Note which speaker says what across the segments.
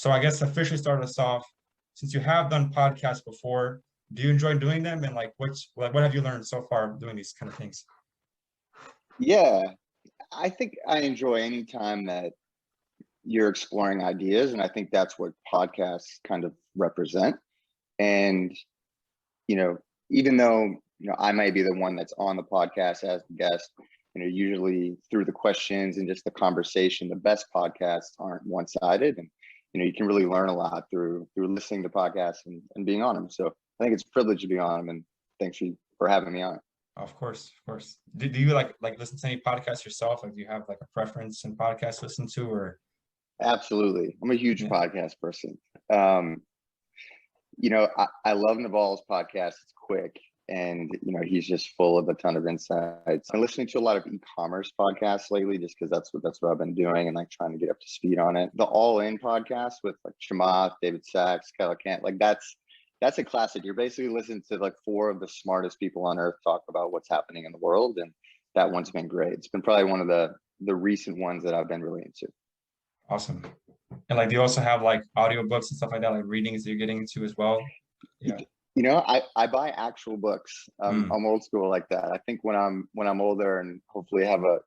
Speaker 1: So I guess officially start us off, since you have done podcasts before, do you enjoy doing them? And what have you learned so far doing these kind of things?
Speaker 2: Yeah, I think I enjoy any time that you're exploring ideas, and I think that's what podcasts kind of represent. And you know, even though I may be the one that's on the podcast as the guest, usually through the questions and just the conversation, the best podcasts aren't one-sided, and you can really learn a lot through listening to podcasts and being on them. So I think it's a privilege to be on them, and thanks for having me on.
Speaker 1: Of course, of course. Do you like listen to any podcasts yourself? Like, do you have like a preference in podcasts to listen to, or?
Speaker 2: Absolutely, I'm a huge podcast person. I love Naval's podcast. It's quick, and he's just full of a ton of insights. I'm listening to a lot of e-commerce podcasts lately, just because that's what I've been doing, and like trying to get up to speed on it. The All In podcast with like Chamath, David Sachs, Kyle Kant, like that's a classic. You're basically listening to like four of the smartest people on earth talk about what's happening in the world, and that one's been great. It's been probably one of the recent ones that I've been really into.
Speaker 1: Awesome. And like, do you also have like audiobooks and stuff like that, like readings that you're getting into as well? Yeah.
Speaker 2: I buy actual books. I'm old school like that. I think when I'm older and hopefully have a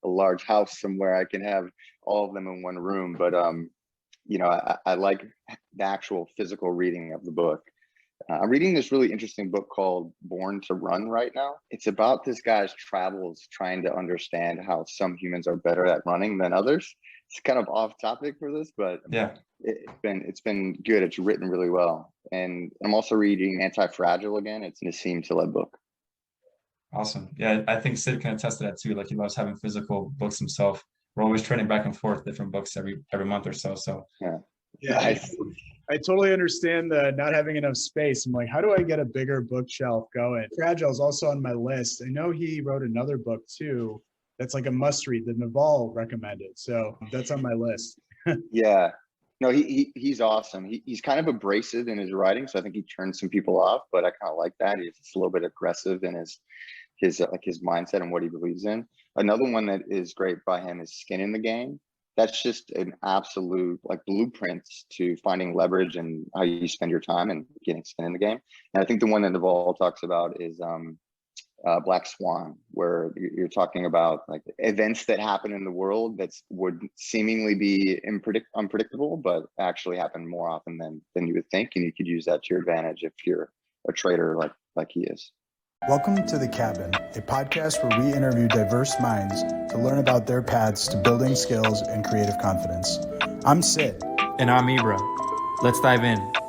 Speaker 2: large house somewhere, I can have all of them in one room. But I like the actual physical reading of the book. I'm reading this really interesting book called Born to Run right now. It's about this guy's travels trying to understand how some humans are better at running than others. It's kind of off topic for this, but
Speaker 1: yeah,
Speaker 2: it's been good. It's written really well. And I'm also reading Anti-Fragile again. It's Nassim Taleb book.
Speaker 1: Awesome. Yeah, I think Sid can attest to that too. Like, he loves having physical books himself. We're always trading back and forth different books every month or so. So
Speaker 3: yeah. I totally understand the not having enough space. I'm like, how do I get a bigger bookshelf going? Fragile is also on my list. I know he wrote another book too that's like a must read that Naval recommended. So that's on my list.
Speaker 2: Yeah. No, he's awesome. He's kind of abrasive in his writing, so I think he turns some people off, but I kind of like that. He's just a little bit aggressive in his mindset and what he believes in. Another one that is great by him is Skin in the Game. That's just an absolute like blueprint to finding leverage and how you spend your time and getting skin in the game. And I think the one that Naval talks about is Black Swan, where you're talking about like events that happen in the world that would seemingly be unpredictable, but actually happen more often than you would think. And you could use that to your advantage if you're a trader like he is.
Speaker 4: Welcome to The Cabin, a podcast where we interview diverse minds to learn about their paths to building skills and creative confidence. I'm Sid.
Speaker 5: And I'm Ibra. Let's dive in.